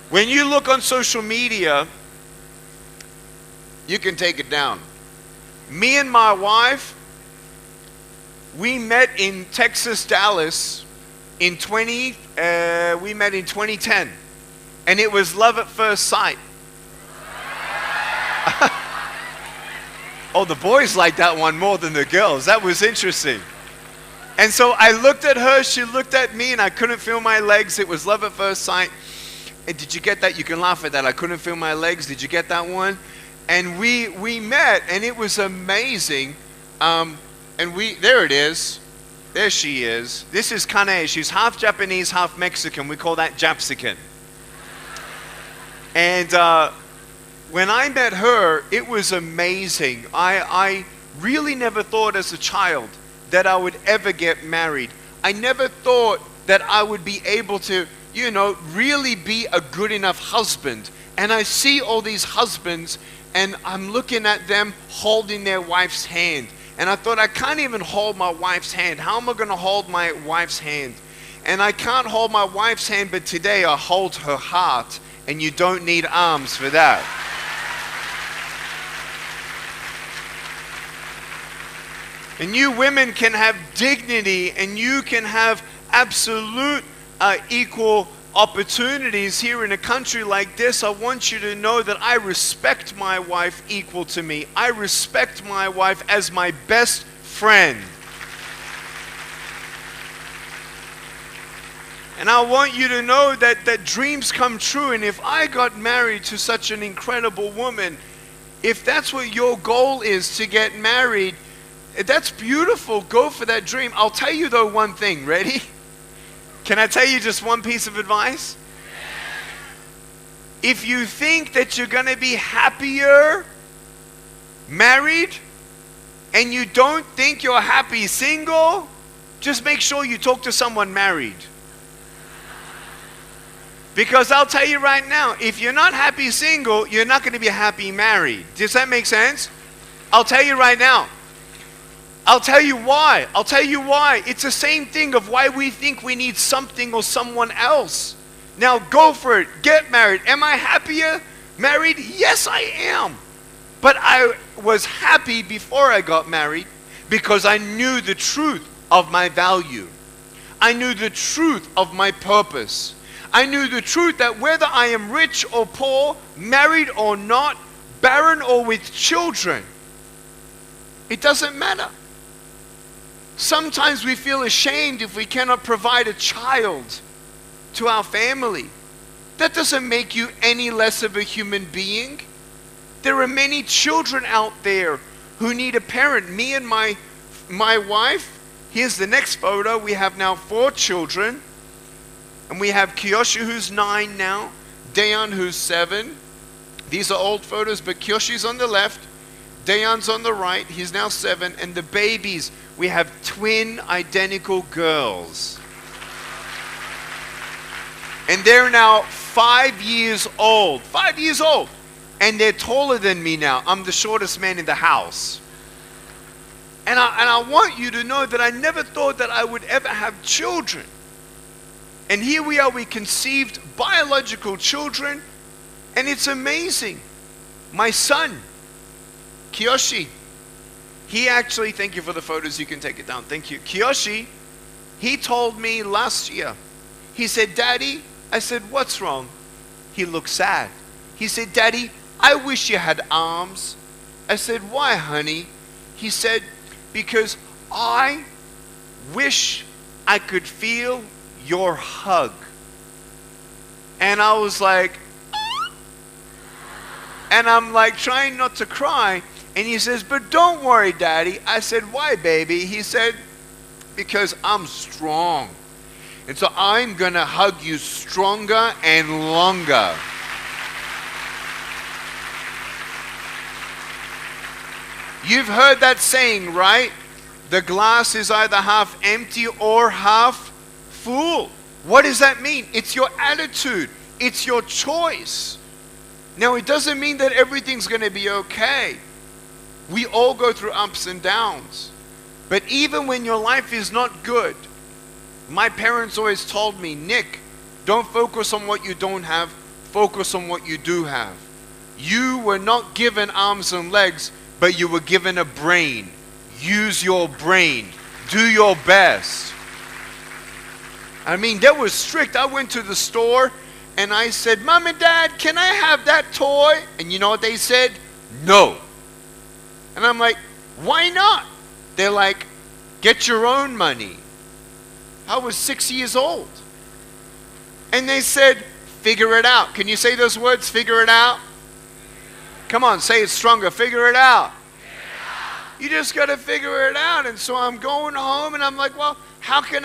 When you look on social media, you can take it down. Me and my wife, we met in Texas, Dallas we met in 2010. And it was love at first sight. Oh, the boys liked that one more than the girls. That was interesting. And so I looked at her, she looked at me, and I couldn't feel my legs. It was love at first sight. And did you get that? You can laugh at that. I couldn't feel my legs. Did you get that one? And we met, and it was amazing. And there it is. There she is. This is Kanae. She's half Japanese, half Mexican. We call that Japsican. And when I met her, it was amazing. I really never thought as a child that I would ever get married. I never thought that I would be able to, really be a good enough husband. And I see all these husbands, and I'm looking at them holding their wife's hand. And I thought, I can't even hold my wife's hand. How am I going to hold my wife's hand? And I can't hold my wife's hand, but today I hold her heart. And you don't need arms for that. And you women can have dignity, and you can have absolute equal opportunities here in a country like this. I want you to know that I respect my wife equal to me. I respect my wife as my best friend. And I want you to know that dreams come true. And if I got married to such an incredible woman, if that's what your goal is, to get married, that's beautiful. Go for that dream. I'll tell you though one thing. Ready? Can I tell you just one piece of advice? If you think that you're going to be happier married and you don't think you're happy single, just make sure you talk to someone married. Because I'll tell you right now, if you're not happy single, you're not going to be happy married. Does that make sense? I'll tell you right now. I'll tell you why. I'll tell you why. It's the same thing of why we think we need something or someone else. Now go for it. Get married. Am I happier married? Yes, I am. But I was happy before I got married because I knew the truth of my value. I knew the truth of my purpose. I knew the truth that whether I am rich or poor, married or not, barren or with children, it doesn't matter. Sometimes we feel ashamed if we cannot provide a child to our family. That doesn't make you any less of a human being. There are many children out there who need a parent. Me and my wife, here's the next photo. We have now 4 children. And we have Kiyoshi, who's 9 now. Dayan, who's 7. These are old photos, but Kiyoshi's on the left. Dayan's on the right. He's now 7. And the babies, we have twin identical girls. And they're now 5 years old. 5 years old. And they're taller than me now. I'm the shortest man in the house. And I want you to know that I never thought that I would ever have children. And here we are, we conceived biological children. And it's amazing. My son, Kiyoshi, he actually, thank you for the photos, you can take it down, thank you. Kiyoshi, he told me last year, he said, Daddy, I said, what's wrong? He looked sad. He said, Daddy, I wish you had arms. I said, why, honey? He said, because I wish I could feel your hug. And I was like, and I'm like trying not to cry. And he says, but don't worry, Daddy. I said, why, baby? He said, because I'm strong. And so I'm going to hug you stronger and longer. You've heard that saying, right? The glass is either half empty or half full. What does that mean? It's your attitude. It's your choice. Now, it doesn't mean that everything's going to be okay. We all go through ups and downs. But even when your life is not good, my parents always told me, Nick, don't focus on what you don't have. focus on what you do have. You were not given arms and legs, but you were given a brain. Use your brain. Do your best. I mean, they were strict. I went to the store and I said, Mom and Dad, can I have that toy? And you know what they said? No. And I'm like, why not? They're like, get your own money. I was 6 years old. And they said, figure it out. Can you say those words, figure it out? Come on, say it stronger, figure it out. You just got to figure it out. And so I'm going home and I'm like, well, how can I